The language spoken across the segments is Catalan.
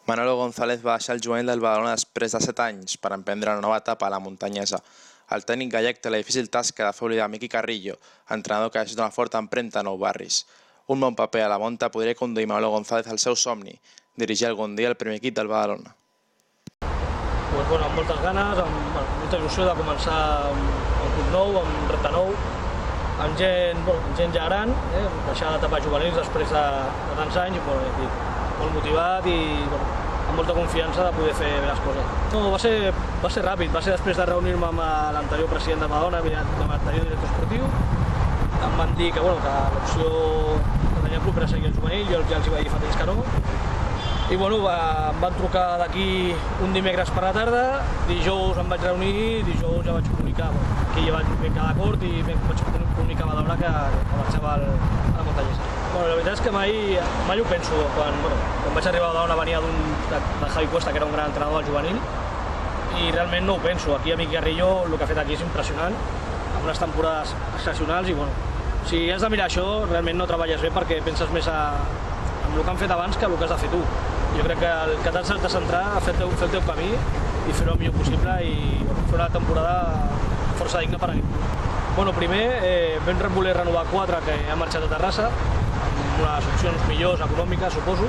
Manolo González va deixar el juvenil del Badalona després de 7 anys per emprendre una nova etapa a la muntanyesa. El tècnic gallec té la difícil tasca de fer oblidar Miqui Carrillo, entrenador que ha deixat una forta empremta a Nou Barris. Un bon paper a la monta podria conduir Manolo González al seu somni, dirigir algun dia el primer equip del Badalona. Amb moltes ganes, amb molta il·lusió de començar un club nou, amb repte nou, amb gent ja gran, deixar l'etapa juvenils després de tants anys, molt motivat i amb molta confiança de poder fer bé les coses. No, va ser ràpid, va ser després de reunir-me amb l'anterior president de Badalona, amb l'anterior director esportiu. Em van dir que l'opció que tenia el club era seguir el juvenil, jo ja els vaig dir fa temps que no. I em van trucar d'aquí un dimecres per la tarda, dijous em vaig reunir, dijous ja vaig comunicar. Aquí ja vaig quedar d'acord i vaig comunicar a Badalona que marxava a la muntanyesa. La veritat és que mai ho penso. Quan vaig arribar a Badalona venia de Javi Cuesta, que era un gran entrenador del juvenil, i realment no ho penso. Aquí a Miqui Carrillo el que ha fet aquí és impressionant, amb unes temporades excepcionals i si has de mirar això realment no treballes bé perquè penses més en el que han fet abans que el que has de fer tu. Jo crec que el que t'has de centrar a fer el teu camí i fer-ho el millor possible i fer una temporada força digna per a aquest. Primer vam voler renovar 4 que han marxat a Terrassa, amb unes opcions millors, econòmiques, suposo,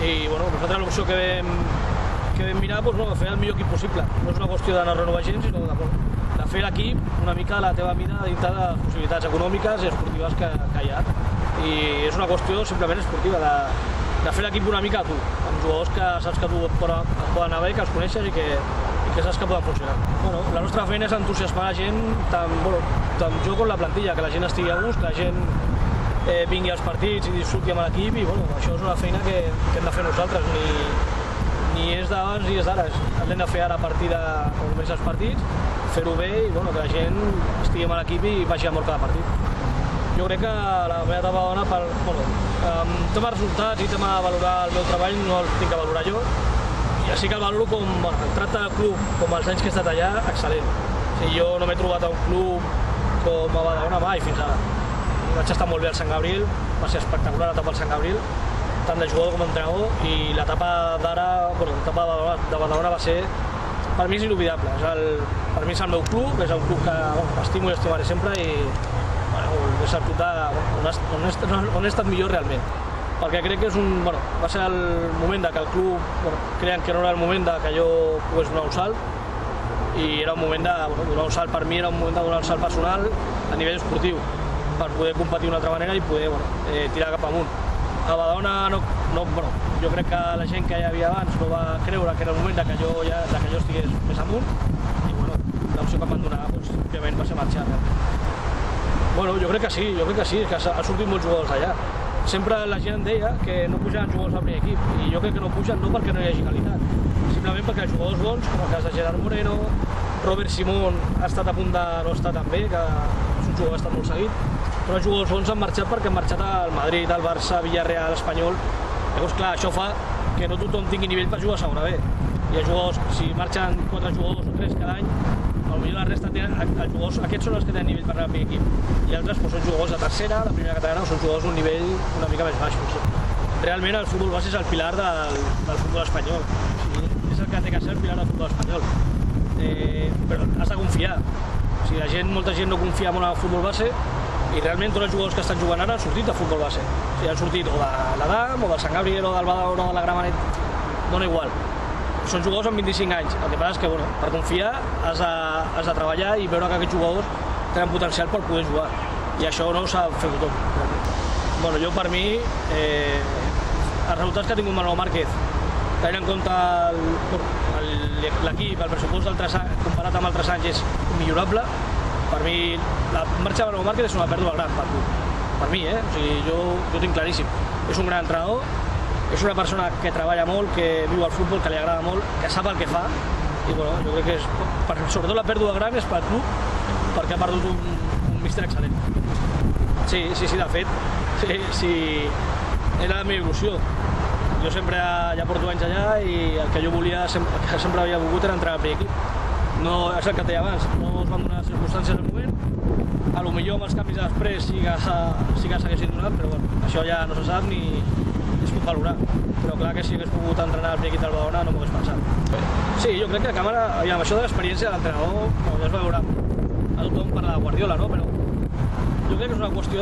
i nosaltres l'opció que vam mirar fer el millor equip possible. No és una qüestió d'anar a renovar gent, sinó de fer l'equip una mica a la teva mida dintre de les possibilitats econòmiques i esportives que hi ha. I és una qüestió simplement esportiva, de fer l'equip una mica a tu, amb jugadors que saps que tu et poden anar bé, que els coneixes i que saps que poden funcionar. La nostra feina és entusiasmar la gent, tant jo com la plantilla, que la gent estigui a gust, que la gent vingui als partits i disfruti amb l'equip i això és una feina que hem de fer nosaltres, ni és d'abans ni és d'ara, l'hem de fer ara a partir de quan comencen els partits, fer-ho bé i que la gent estigui amb l'equip i vagi a mort cada partit. Jo crec que la meva etapa a Badalona, tema de resultats i tema de valorar el meu treball no el tinc que valorar jo, i sí que el valoro com el tracte del club, com els anys que he estat allà, excel·lent. Jo no m'he trobat a un club com a Badalona mai fins ara. Vaig estar molt bé al Sant Gabriel, va ser espectacular l'etapa al Sant Gabriel, tant de jugador com d'entrenador, i l'etapa d'ara, l'etapa de Badalona va ser, per mi és inoblidable. Per mi és el meu club, és un club que estimo i estimaré sempre i és el club on he estat millor realment. Perquè crec que va ser el moment que el club creien que no era el moment que jo pogués donar un salt i era un moment de donar un salt per mi, era un moment de donar un salt personal a nivell esportiu per poder competir d'una altra manera i poder tirar cap amunt. A Badalona jo crec que la gent que hi havia abans no va creure que era el moment que jo estigués més amunt i l'opció que em van donar òbviament va ser marxar. Jo crec que sí, que han sortit molts jugadors d'allà. Sempre la gent em deia que no pujaven jugadors al primer equip i jo crec que no pugen no perquè no hi hagi qualitat, simplement perquè els jugadors bons, com el cas de Gerard Moreno, Robert Simón ha estat a punt de no estar tan bé, que és un jugador que ha estat molt seguit, però els jugadors bons han marxat perquè han marxat al Madrid, al Barça, Villarreal, Espanyol. Llavors, clar, això fa que no tothom tingui nivell per jugar a segona B. I els jugadors, si marxen 4 jugadors o 3 cada any, potser la resta tenen, els jugadors, aquests són els que tenen nivell per anar al primer equip i altres són jugadors de tercera, de primera catalana o són jugadors d'un nivell una mica més baix. Realment el futbol base és el pilar del futbol espanyol, és el que té que ser el pilar del futbol espanyol, però has de confiar. Molta gent no confia molt en el futbol base i realment tots els jugadors que estan jugant ara han sortit de futbol base. Han sortit o de l'Adam, o del Sant Gabriel, o del Badalona, o de la Gramenet, dona igual. Són jugadors amb 25 anys, el que passa és que per confiar has de treballar i veure que aquests jugadors tenen potencial per poder jugar i això no s'ha de fer tothom. Jo per mi, els resultats que ha tingut Manolo Márquez, tenint en compte l'equip, el pressupost comparat amb altres anys és millorable. Per mi la marxa de Manolo Márquez és una pèrdua gran per mi, jo ho tinc claríssim. És un gran entrenador, és una persona que treballa molt, que viu el futbol, que li agrada molt, que sap el que fa i jo crec que sobretot la pèrdua gran és pel club perquè ha perdut un míster excel·lent. Sí, de fet, sí, era la meva il·lusió. Jo sempre ja porto anys allà i el que jo volia, el que sempre havia volgut era entrar al primer equip. No, és el que et deia abans, no es van donar les circumstàncies al moment, potser amb els canvis de després sí que s'haguessin donat, però això ja no se sap ni és puc valorar, però clar que si hagués pogut entrenar el primer equip del Badalona no m'ho hagués pensat. Sí, jo crec que a càmera, aviam, això de l'experiència de l'entrenador, ja es va veure a tothom parlar de Guardiola, no? Però jo crec que és una qüestió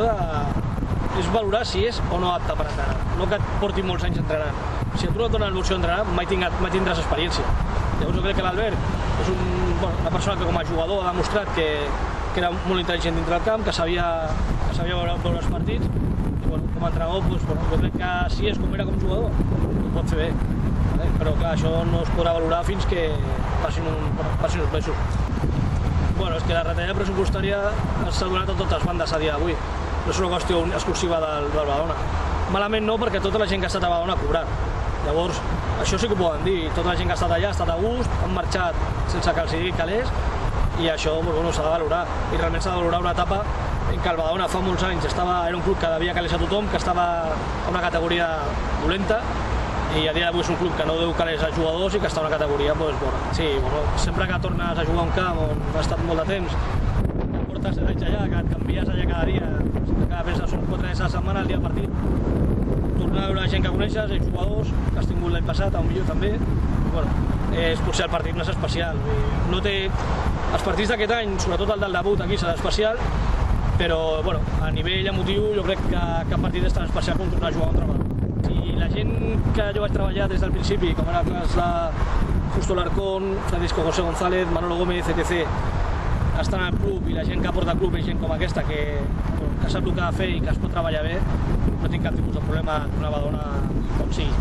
és valorar si és o no apte per entrenar, no que et porti molts anys entrenant. Si a tu no et donen l'opció d'entrenar, mai tindràs experiència. Llavors jo crec que l'Albert és una persona que com a jugador ha demostrat que era molt intel·ligent dintre del camp, que sabia veure els partits, i bueno, com a entrenador jo crec que si és com era com jugador, ho pot fer bé. Però clar, això no es podrà valorar fins que passin uns mesos. Bueno, és que la retallada pressupostària s'ha donat a totes bandes a dia d'avui. No és una qüestió exclusiva del Badalona. Malament no, perquè tota la gent que ha estat a Badalona ha cobrat. Llavors, això sí que ho poden dir. Tota la gent que ha estat allà ha estat a gust, han marxat sense que els digui calés, i això s'ha de valorar. I realment s'ha de valorar una etapa en què el Badalona fa molts anys era un club que devia calés a tothom, que estava a una categoria dolenta, i a dia d'avui és un club que no deu calés a jugadors i que està a una categoria bona. Sí, sempre que tornes a jugar a un camp on has estat molt de temps, que portes 7 anys allà, que et canvies allà cada dia, cada vegada són 4 dies a la setmana, el dia de partit, tornar a veure gent que coneixes, els jugadors que has tingut l'any passat, potser també, és potser el partit més especial. Els partits d'aquest any, sobretot el del debut aquí, serà especial, però a nivell emotiu jo crec que cap partit és tan especial com tornar a jugar contra Badalona. Si la gent que jo vaig treballar des del principi, com era Justo Larcón, Francisco José González, Manolo Gómez, etc., estan al club i la gent que porta al club és gent com aquesta que sap el que ha de fer i que es pot treballar bé, no tinc cap tipus de problema amb una Badalona com sigui.